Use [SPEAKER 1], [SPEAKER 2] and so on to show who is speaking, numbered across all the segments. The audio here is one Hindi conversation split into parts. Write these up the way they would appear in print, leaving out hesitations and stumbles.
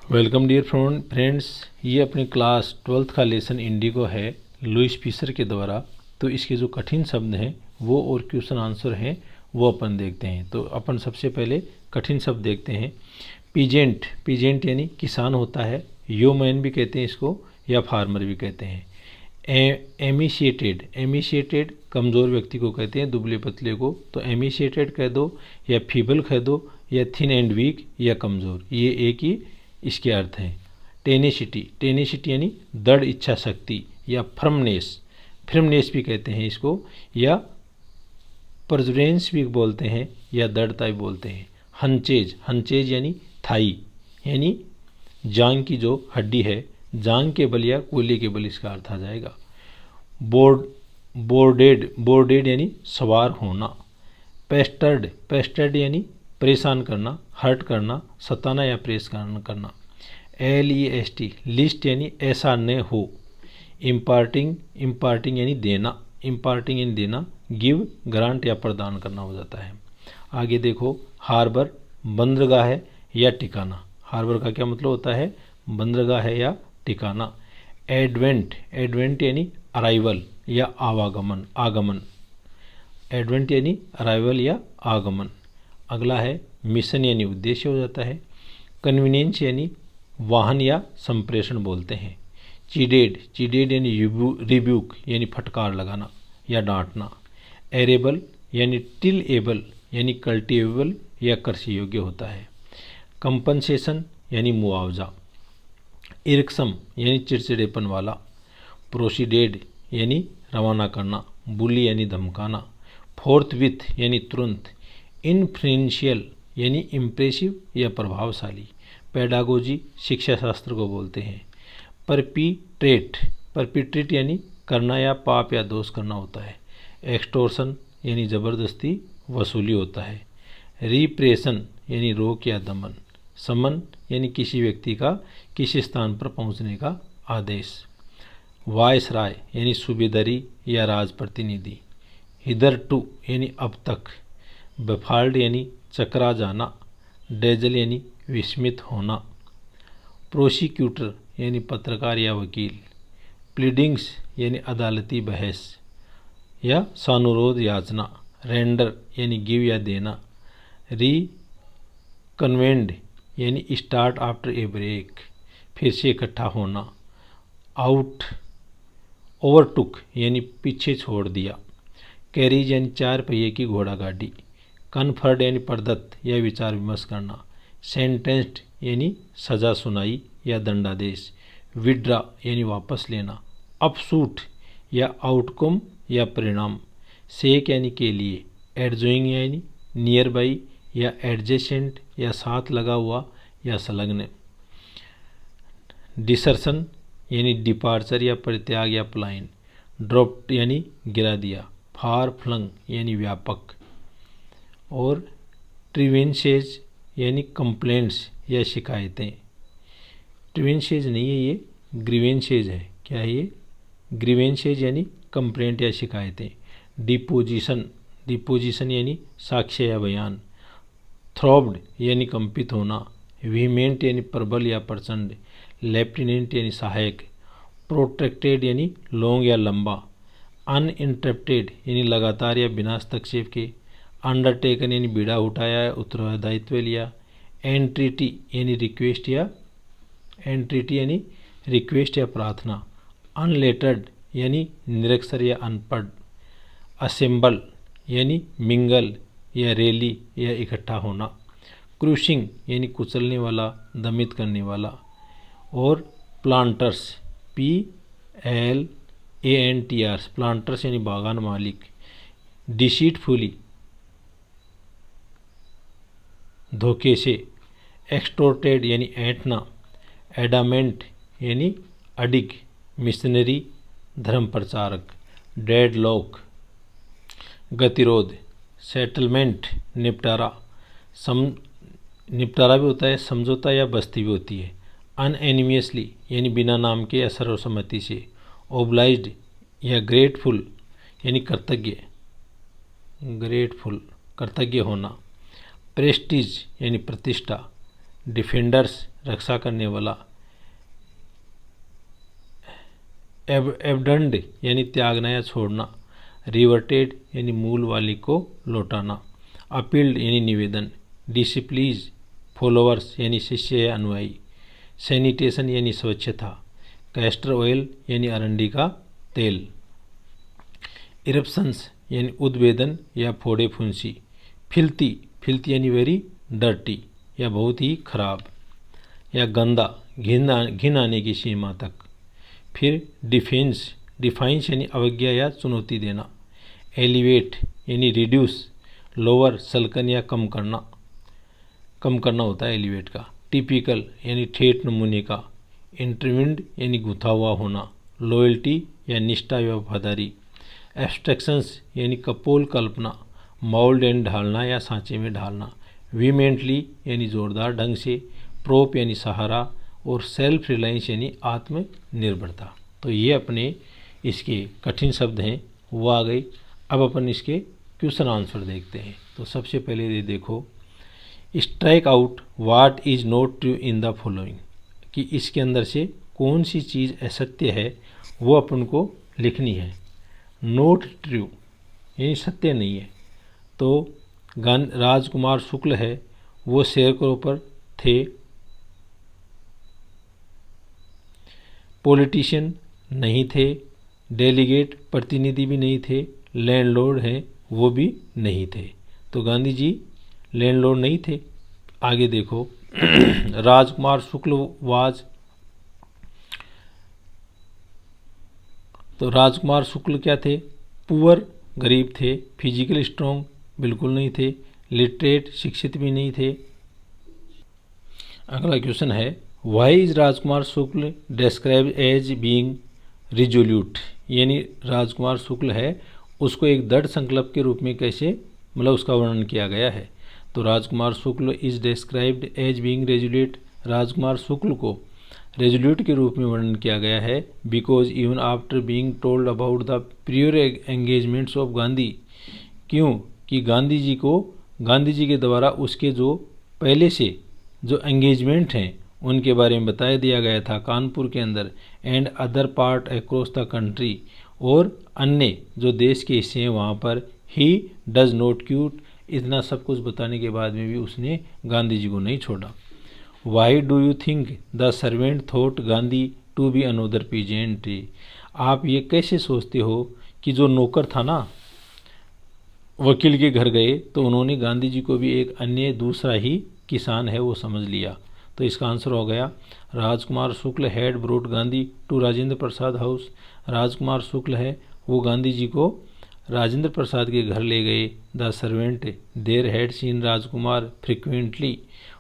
[SPEAKER 1] वेलकम डियर फ्रेंड्स, ये अपनी क्लास 12th का लेसन इंडिगो है लुईस फिशर के द्वारा। तो इसके जो कठिन शब्द हैं वो और क्वेश्चन आंसर हैं वो अपन देखते हैं। तो अपन सबसे पहले कठिन शब्द देखते हैं। पीजेंट, पीजेंट यानी किसान होता है, ह्यूमन भी कहते हैं इसको या फार्मर भी कहते हैं। एमिशिएटेड, एमिशिएटेड कमज़ोर व्यक्ति को कहते हैं, दुबले पतले को। तो एमिशिएटेड कह दो या फीबल कह दो या थिन एंड वीक या कमज़ोर, ये एक ही इसके अर्थ हैं। टेनेसिटी, टेनेसिटी यानी दृढ़ इच्छा शक्ति या फर्मनेस, फर्मनेस भी कहते हैं इसको, या परजुरेंस भी बोलते हैं या दृढ़ता भी बोलते हैं। हंचेज, हंचेज यानी थाई यानी जांग की जो हड्डी है, जांग के बल या कोयले के बल इसका अर्थ आ जाएगा। बोर्डेड, बोर्डेड यानी सवार होना। पेस्टर्ड, पेस्टर्ड यानी परेशान करना, हर्ट करना, सताना या परेशान करना। LEST, लिस्ट यानी ऐसा न हो। इम्पार्टिंग, इम्पार्टिंग यानी देना, इम्पार्टिंग यानी देना। गिव ग्रांट या प्रदान करना हो जाता है। आगे देखो, हार्बर बंदरगाह है या ठिकाना। हार्बर का क्या मतलब होता है? बंदरगाह है या ठिकाना। एडवेंट, एडवेंट यानी अराइवल या आवागमन, आगमन। एडवेंट यानी अराइवल या आगमन। अगला है मिशन यानी उद्देश्य हो जाता है। कन्वीनियंस यानी वाहन या संप्रेषण बोलते हैं। चीडेड, चीडेड यानी रिब्यूक यानी फटकार लगाना या डांटना। एरेबल यानी टिल एबल यानी कल्टिवेबल या कृषि योग्य होता है। कंपनसेशन यानी मुआवजा। इरक्सम यानी चिड़चिड़ेपन वाला। प्रोसीडेड यानी रवाना करना। बुली यानी धमकाना। फोर्थविथ यानी तुरंत। इन्फ्लुएंशियल यानी इम्प्रेसिव या प्रभावशाली। पेडागोजी शिक्षा शास्त्र को बोलते हैं। परपीट्रेट, परपीट्रेट यानी करना या पाप या दोष करना होता है। एक्सटोर्शन यानी ज़बरदस्ती वसूली होता है। रिप्रेशन यानी रोक या दमन। समन यानी किसी व्यक्ति का किसी स्थान पर पहुंचने का आदेश। वायसराय यानी सूबेदारी या राज प्रतिनिधि। हिदर टू यानी अब तक। बफाल्ड यानी चकरा जाना। डेजल यानी विस्मित होना। प्रोसिक्यूटर यानी पत्रकार या वकील। प्लीडिंग्स यानी अदालती बहस या सानुरोध याचना। रेंडर यानी गिव या देना। रिकन्वेंड यानी स्टार्ट आफ्टर ए ब्रेक, फिर से इकट्ठा होना। आउट, ओवरटुक यानी पीछे छोड़ दिया। कैरीज यानी चार पहिए की घोड़ा गाड़ी। कन्फर्ड यानी प्रदत्त या विचार विमर्श करना। सेंटेंस्ड यानी सजा सुनाई या दंडादेश। विड्रा यानी वापस लेना। अपसूट या आउटकम या परिणाम। सेक यानी के लिए। एडजोइंग यानी नियर बाई या एडजेसेंट या साथ लगा हुआ या संलग्न। डिसर्शन यानी डिपार्चर या परित्याग या पलायन। ड्रॉप्ड यानी गिरा दिया। फार फ्लंग यानी व्यापक। और ट्रिवेंसेज यानी कंप्लेंट्स या शिकायतें। ट्रिवेंसेज नहीं है, ये ग्रीवेंसेज है। क्या है ये? ग्रीवेंसेज यानी कंप्लेंट या शिकायतें। डिपोजिशन, डिपोजिशन यानी साक्ष्य या बयान। थ्रॉब्ड यानी कंपित होना। वीमेंट यानी प्रबल या प्रचंड। लेफ्टिनेंट यानी सहायक। प्रोट्रैक्टेड यानी लॉन्ग या लंबा। अनइंटरप्टेड यानी लगातार या बिना हस्तक्षेप के। अंडरटेकन यानी बीड़ा उठाया या उत्तरदायित्व लिया। एंट्रीटी यानी रिक्वेस्ट या एंट्रीटी यानी रिक्वेस्ट या प्रार्थना। अनलेटर्ड यानी निरक्षर या अनपढ़। असेंबल यानी मिंगल या रैली या इकट्ठा होना। क्रूशिंग यानी कुचलने वाला, दमित करने वाला। और प्लांटर्स, PLANTRS, प्लांटर्स यानी बागान मालिक। डिसीटफुली धोखे से। एक्सटोर्टेड यानी ऐंठना। एडामेंट यानी अडिग, मिशनरी धर्म प्रचारक। डेडलॉक गतिरोध। सेटलमेंट निपटारा, निपटारा भी होता है, समझौता या बस्ती भी होती है। अनएनिमियसली यानी बिना नाम के या सर्वसम्मति से। ओब्लाइज्ड या ग्रेटफुल यानी कृतज्ञ, ग्रेटफुल कृतज्ञ होना। प्रेस्टीज यानी प्रतिष्ठा। डिफेंडर्स रक्षा करने वाला, एबडंड यानी त्यागना या छोड़ना, रिवर्टेड यानी मूल वाली को लौटाना, अपील्ड यानी निवेदन, डिसिप्लीज फॉलोअर्स यानी शिष्य या अनुयायी, सैनिटेशन यानी स्वच्छता, कैस्टर ऑयल यानी अरंडी का तेल, इरप्शंस यानी उद्वेदन या फोड़े फुंसी, फिल्थी यानी वेरी डर्टी या बहुत ही खराब या गंदा, घिन आने की सीमा तक। फिर डिफाइंस यानी अवज्ञा या चुनौती देना, एलिवेट यानी रिड्यूस, लोअर सल्कन या कम करना होता है एलिवेट का, टिपिकल यानी ठेठ नमूने का, इंटरविंड यानी गुथा हुआ होना, लॉयल्टी या निष्ठा या वफादारी, एब्स्ट्रैक्शंस यानी कपोल कल्पना, माउल्ड यानी ढालना या सांचे में ढालना, वीमेंटली यानी जोरदार ढंग से, प्रोप यानी सहारा, और सेल्फ रिलायंस यानी आत्मनिर्भरता। तो ये अपने इसके कठिन शब्द हैं, वो आ गई। अब अपन इसके क्वेश्चन आंसर देखते हैं। तो सबसे पहले ये देखो, strike out what is not true in the following, कि इसके अंदर से कौन सी चीज़ असत्य है वो अपन को लिखनी है। नॉट ट्रू यानी सत्य नहीं है। तो राजकुमार शुक्ल है वो शेरक्रो पर थे, पॉलिटिशियन नहीं थे, डेलीगेट प्रतिनिधि भी नहीं थे, लैंडलॉर्ड हैं वो भी नहीं थे। तो गांधी जी लैंडलॉर्ड नहीं थे। आगे देखो, राजकुमार शुक्ल वाज, तो राजकुमार शुक्ल क्या थे, पुअर गरीब थे, फिजिकल स्ट्रॉन्ग बिल्कुल नहीं थे, लिटरेट शिक्षित भी नहीं थे। अगला क्वेश्चन है, why is Rajkumar Shukla describe as being resolute, यानी राजकुमार शुक्ल है उसको एक दृढ़ संकल्प के रूप में कैसे, मतलब उसका वर्णन किया गया है। तो Rajkumar Shukla is described as being resolute, Rajkumar Shukla को रेजोल्यूट के रूप में वर्णन किया गया है, because even after being told about the prior engagements of Gandhi, क्यों कि गांधी जी के द्वारा उसके जो पहले से जो एंगेजमेंट हैं उनके बारे में बता दिया गया था कानपुर के अंदर, and other part across the country, और अन्य जो देश के हिस्से हैं वहाँ पर, ही डज नॉट क्यूट, इतना सब कुछ बताने के बाद में भी उसने गांधी जी को नहीं छोड़ा। Why do you think the servant thought Gandhi to be another peasant, आप ये कैसे सोचते हो कि जो नौकर था ना वकील के घर गए तो उन्होंने गांधी जी को भी एक अन्य दूसरा ही किसान है वो समझ लिया। तो इसका आंसर हो गया, Rajkumar Shukla had brought Gandhi to Rajendra Prasad house, Rajkumar Shukla है वो गांधी जी को राजेंद्र प्रसाद के घर ले गए। The servant there had seen Rajkumar frequently,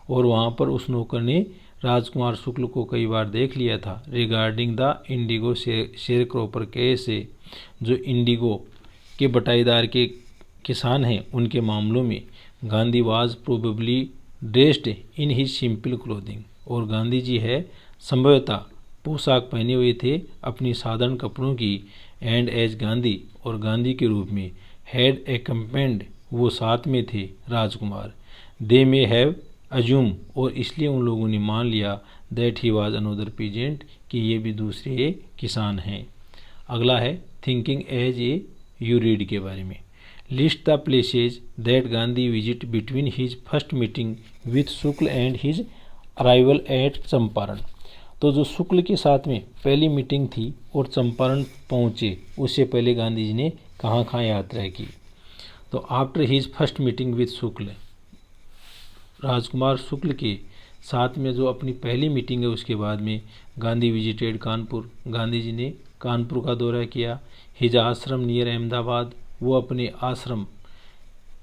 [SPEAKER 1] और वहाँ पर उस नौकर ने राजकुमार शुक्ल को कई बार देख लिया था। रिगार्डिंग द इंडिगो शेरक्रोपर केस, जो इंडिगो के बटाईदार के किसान हैं उनके मामलों में, Gandhi was probably dressed in his simple clothing, और गांधी जी है संभवतः पोशाक पहने हुए थे अपनी साधारण कपड़ों की, एंड एज गांधी, और गांधी के रूप में, हैड एक्कम्पेंड वो साथ में थे राजकुमार, दे मे हैव अज्यूम, और इसलिए उन लोगों ने मान लिया, that he was another peasant, कि ये भी दूसरे किसान हैं। अगला है thinking as a you read के बारे में। List the places that Gandhi visit between his first meeting with Shukla and his arrival at Champaran. तो जो शुक्ल के साथ में पहली मीटिंग थी और चंपारण पहुँचे उससे पहले गांधी जी ने कहाँ कहाँ यात्रा की। तो after his first meeting with Shukla, Rajkumar Shukla के साथ में जो अपनी पहली मीटिंग है उसके बाद में गांधी विजिटेड कानपुर, गांधी जी ने कानपुर का दौरा किया। हिज आश्रम नियर अहमदाबाद, वो अपने आश्रम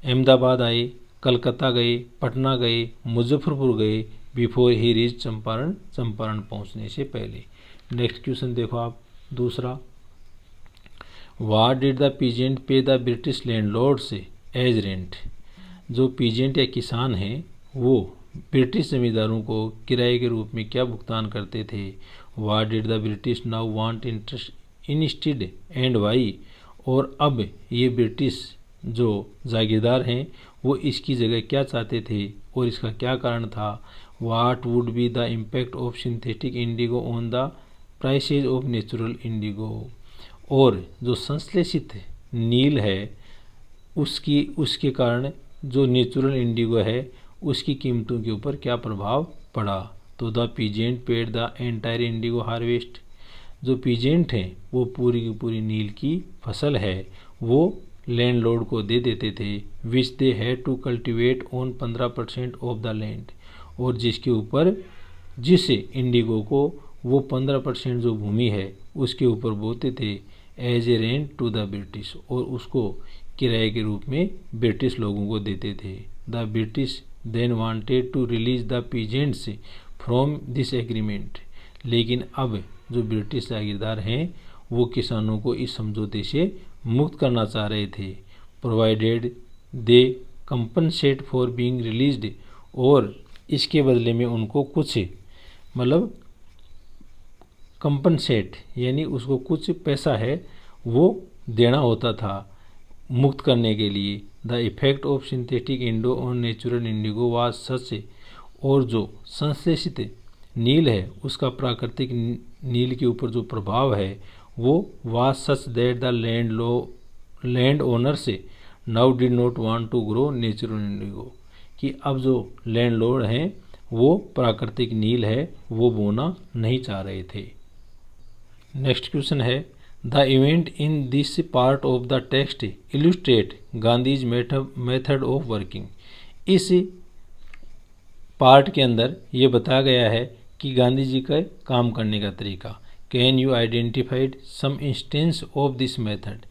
[SPEAKER 1] अहमदाबाद आए, कलकत्ता गए, पटना गए, मुजफ्फरपुर गए, बिफोर ही रीच चंपारण, चंपारण पहुंचने से पहले। नेक्स्ट क्वेश्चन देखो आप दूसरा, what did the peasant pay the British landlords as rent, जो पीजेंट या किसान हैं वो ब्रिटिश जमींदारों को किराए के रूप में क्या भुगतान करते थे। What did the British now want interest instead and why, और अब ये ब्रिटिश जो जागीरदार हैं वो इसकी जगह क्या चाहते थे और इसका क्या कारण था। What would be the impact of synthetic Indigo on the prices of natural Indigo. और जो संश्लेषित नील है उसके कारण जो नेचुरल इंडिगो है उसकी कीमतों के ऊपर क्या प्रभाव पड़ा। तो the peasant paid the entire Indigo harvest. जो पीजेंट हैं वो पूरी की पूरी नील की फसल है वो लैंडलॉर्ड को दे देते थे, which they had to cultivate on 15% of the land. और जिसके ऊपर जिस इंडिगो को वो 15% जो भूमि है उसके ऊपर बोते थे as a rent to the British, और उसको किराए के रूप में ब्रिटिश लोगों को देते थे। The British then wanted to release the peasants from this agreement. लेकिन अब जो ब्रिटिश जागीरदार हैं वो किसानों को इस समझौते से मुक्त करना चाह रहे थे, provided they compensate for being released. और इसके बदले में उनको कुछ मतलब कंपनसेट यानी उसको कुछ पैसा है वो देना होता था मुक्त करने के लिए। The effect of synthetic Indo on natural Indigo was such. और जो संश्लेषित नील है उसका प्राकृतिक नील के ऊपर जो प्रभाव है वो was such that the land owners now did not want to grow natural indigo. कि अब जो लैंडलॉर्ड हैं वो प्राकृतिक नील है वो बोना नहीं चाह रहे थे। नेक्स्ट क्वेश्चन है the event in this part of the text illustrate Gandhi's method of working. इस पार्ट के अंदर ये बताया गया है कि गांधी जी का काम करने का तरीका। Can you identified some instance of this method.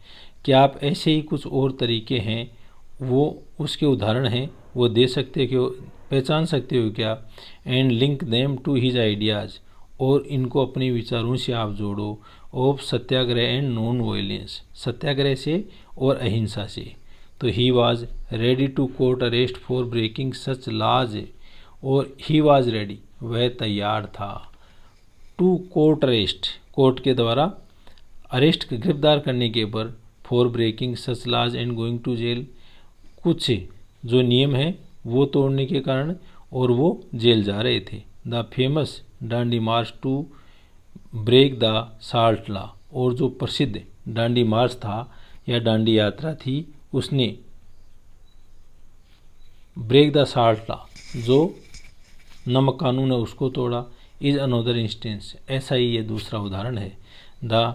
[SPEAKER 1] क्या आप ऐसे ही कुछ और तरीके हैं वो उसके उदाहरण हैं वो दे सकते हो, पहचान सकते हो क्या। And link them to his ideas. और इनको अपने विचारों से आप जोड़ो। Of satyagraha and non violence. Satyagraha से और अहिंसा से। तो he was ready to court arrest for breaking such laws. और ही वॉज रेडी वह तैयार था टू कोर्ट अरेस्ट कोर्ट के द्वारा अरेस्ट गिरफ्तार करने के ऊपर for breaking such laws and going to jail. कुछ जो नियम हैं वो तोड़ने के कारण और वो जेल जा रहे थे। The famous Dandi march to break the salt law. और जो प्रसिद्ध डांडी मार्च था या डांडी यात्रा थी उसने ब्रेक द साल्ट लॉ जो नमक कानून है उसको तोड़ा। Is another instance. ऐसा ही ये दूसरा उदाहरण है। The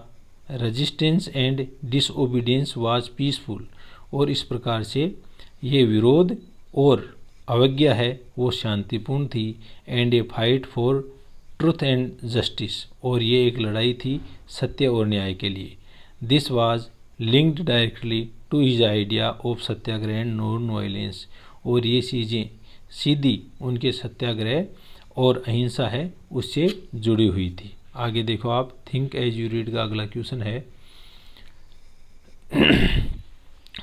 [SPEAKER 1] resistance and disobedience was peaceful. और इस प्रकार से ये विरोध और अवज्ञा है वो शांतिपूर्ण थी। And A fight for truth and justice. और ये एक लड़ाई थी सत्य और न्याय के लिए। This was linked directly to his idea of satyagraha and non violence. और ये चीज़ें सीधी उनके सत्याग्रह और अहिंसा है उससे जुड़ी हुई थी। आगे देखो आप थिंक एज यू रीड का अगला क्वेश्चन है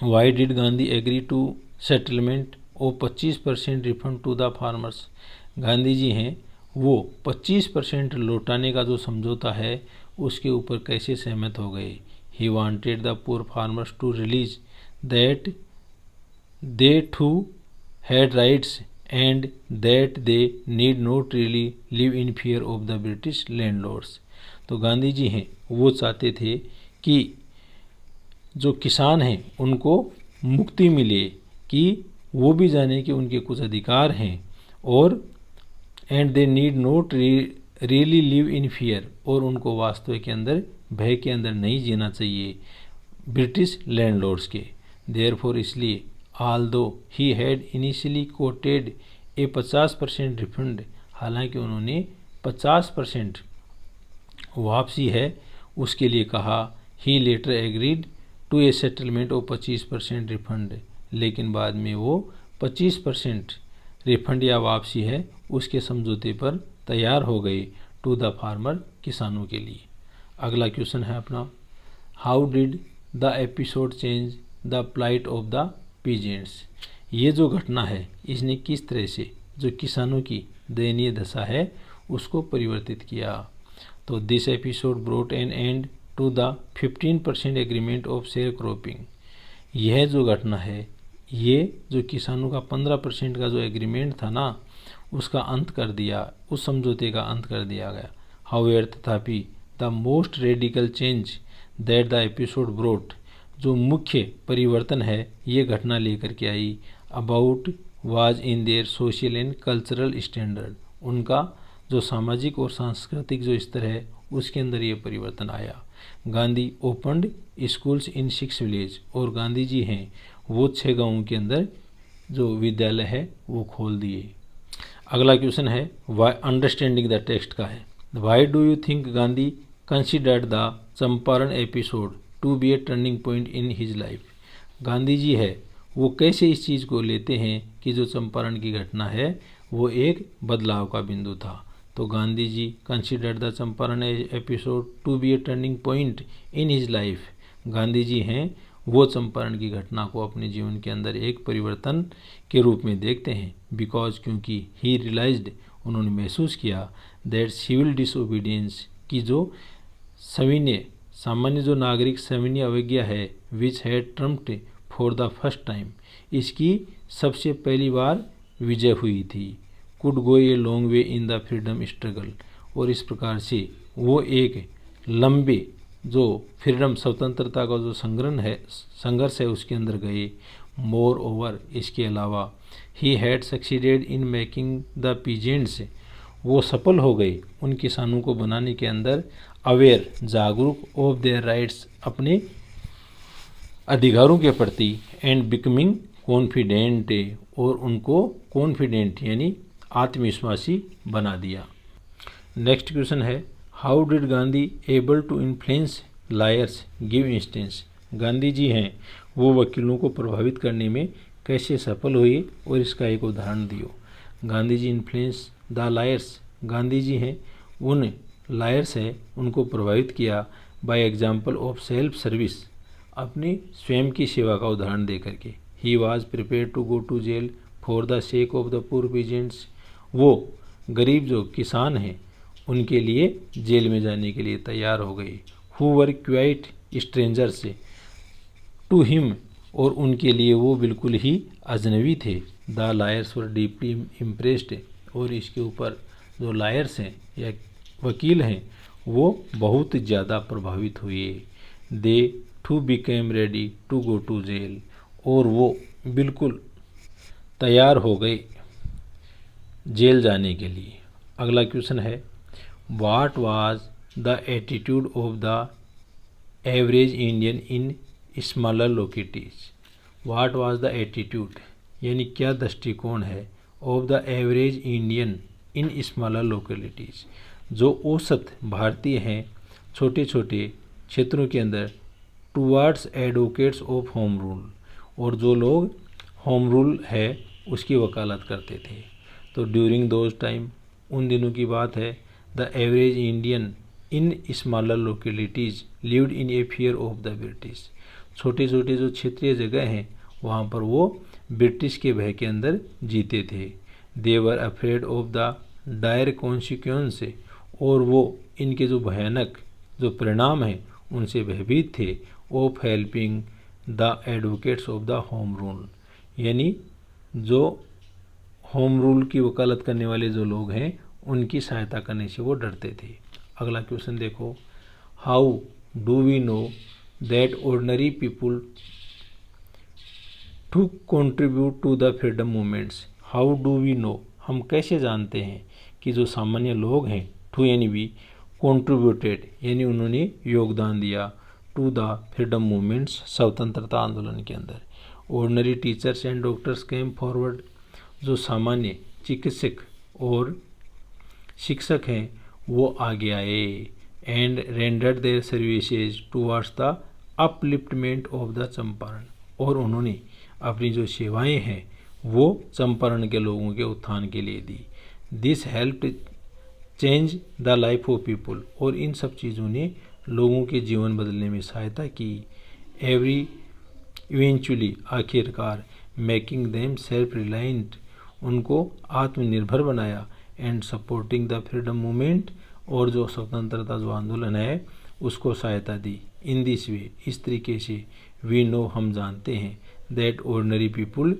[SPEAKER 1] why did Gandhi agree to settlement of 25% refund to the farmers. Gandhi ji हैं वो 25% लौटाने का जो समझौता है उसके ऊपर कैसे सहमत हो गए। He wanted the poor farmers to realise that they too had rights and that they need not really live in fear of the British landlords. तो गांधी जी हैं वो चाहते थे कि जो किसान हैं उनको मुक्ति मिले कि वो भी जाने कि उनके कुछ अधिकार हैं और and they need not really live in fear. और उनको वास्तव के अंदर भय के अंदर नहीं जीना चाहिए ब्रिटिश लैंडलॉर्ड्स के। देयरफॉर इसलिए although he had initially quoted a 50% refund. हालांकि उन्होंने 50% वापसी है उसके लिए कहा। He later agreed to a settlement of 25% refund. लेकिन बाद में वो 25% रिफंड या वापसी है उसके समझौते पर तैयार हो गए टू द फार्मर किसानों के लिए। अगला क्वेश्चन है अपना how did the episode change the plight of the peasants. ये जो घटना है इसने किस तरह से जो किसानों की दयनीय दशा है उसको परिवर्तित किया। तो this episode brought an end to the 15% agreement of share cropping. यह जो घटना है ये जो किसानों का 15% का जो एग्रीमेंट था ना उसका अंत कर दिया, उस समझौते का अंत कर दिया गया। हाउएवर तथापि the most radical change that the episode brought, जो मुख्य परिवर्तन है ये घटना लेकर के आई, about was in their social and cultural standard, उनका जो सामाजिक और सांस्कृतिक जो स्तर है उसके अंदर ये परिवर्तन आया। Gandhi opened schools in 6 village, और गांधी जी हैं वो 6 गाँवों के अंदर जो विद्यालय है वो खोल दिए। अगला क्वेश्चन है वाई, अंडरस्टैंडिंग द टेक्स्ट का है। Why do you think Gandhi considered the Champaran episode to be a turning point in his life, Gandhi ji है वो कैसे इस चीज़ को लेते हैं कि जो चंपारण की घटना है वो एक बदलाव का बिंदु था। तो Gandhi ji considered the Champaran episode to be a turning point in his life, Gandhi ji हैं वो चंपारण की घटना को अपने जीवन के अंदर एक परिवर्तन के रूप में देखते हैं। बिकॉज, क्योंकि ही रियलाइज्ड, उन्होंने महसूस किया दैट सिविल डिसओबीडियंस, की जो सविनय सामान्य जो नागरिक सविनय अवज्ञा है, which had trumped for the first time, इसकी सबसे पहली बार विजय हुई थी। Could go a long way in the freedom struggle, और इस प्रकार से वो एक लंबे जो फ्रीडम स्वतंत्रता का जो संघर्ष है उसके अंदर गए। मोर ओवर, इसके अलावा he had succeeded in making the peasants, वो सफल हो गए उन किसानों को बनाने के अंदर अवेयर, जागरूक, ऑफ देयर राइट्स, अपने अधिकारों के प्रति, एंड बिकमिंग कॉन्फिडेंट, और उनको कॉन्फिडेंट यानी आत्मविश्वासी बना दिया। नेक्स्ट क्वेश्चन है how did Gandhi able to influence lawyers give instance, Gandhi ji हैं वो वकीलों को प्रभावित करने में कैसे सफल हुए और इसका एक उदाहरण दियो। Gandhi ji influence the lawyers, Gandhi ji हैं उन लायर्स है उनको प्रभावित किया by example of self service, अपनी स्वयं की सेवा का उदाहरण दे करके। He was prepare to go to jail for the sake of the poor peasants, वो गरीब जो किसान हैं उनके लिए जेल में जाने के लिए तैयार हो गए। Who were quite strangers to him, और उनके लिए वो बिल्कुल ही अजनबी थे। The lawyers were deeply impressed, और इसके ऊपर जो लायर्स हैं या वकील हैं वो बहुत ज़्यादा प्रभावित हुए। They too became ready to go to jail, और वो बिल्कुल तैयार हो गए जेल जाने के लिए। अगला क्वेश्चन है what was the attitude of the average Indian in smaller localities, what was the attitude यानी क्या दृष्टिकोण है of the average Indian in smaller localities, जो औसत भारतीय हैं छोटे छोटे क्षेत्रों के अंदर, towards advocates of home rule, और जो लोग होम रूल है उसकी वकालत करते थे। तो ड्यूरिंग दोज टाइम, उन दिनों की बात है, the average Indian in smaller localities lived in A fear of the British, छोटे छोटे जो क्षेत्रीय जगह हैं वहाँ पर वो ब्रिटिश के भय के अंदर जीते थे। They were afraid of the dire consequence, और वो इनके जो भयानक जो परिणाम हैं उनसे भयभीत थे। Of helping the advocates of the home rule, यानी जो होम रूल की वकालत करने वाले जो लोग हैं उनकी सहायता करने से वो डरते थे। अगला क्वेश्चन देखो, how do we know that ordinary people to contribute to the freedom movements, how do we know, हम कैसे जानते हैं कि जो सामान्य लोग हैं, टू यानी भी, कंट्रीब्यूटेड यानी उन्होंने योगदान दिया, टू द फ्रीडम मूवमेंट्स स्वतंत्रता आंदोलन के अंदर। Ordinary teachers and doctors came forward, जो सामान्य चिकित्सक और शिक्षक हैं वो आगे आए। And rendered their services towards the upliftment of the Champaran, और उन्होंने अपनी जो सेवाएं हैं वो चंपारण के लोगों के उत्थान के लिए दी। This helped change the life of people, और इन सब चीज़ों ने लोगों के जीवन बदलने में सहायता की। इवेंचुअली, आखिरकार, मेकिंग देम सेल्फ रिलायंट, उनको आत्मनिर्भर बनाया। And supporting the freedom movement, और जो स्वतंत्रता जो आंदोलन है उसको सहायता दी। इन दिस वे, इस तरीके से, वी नो, हम जानते हैं, that ordinary people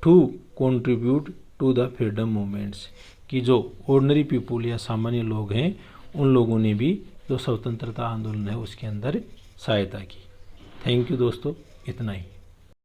[SPEAKER 1] to contribute to the freedom movements, कि जो ऑर्डिनरी पीपुल या सामान्य लोग हैं उन लोगों ने भी जो स्वतंत्रता आंदोलन है उसके अंदर सहायता की। थैंक यू दोस्तों, इतना ही।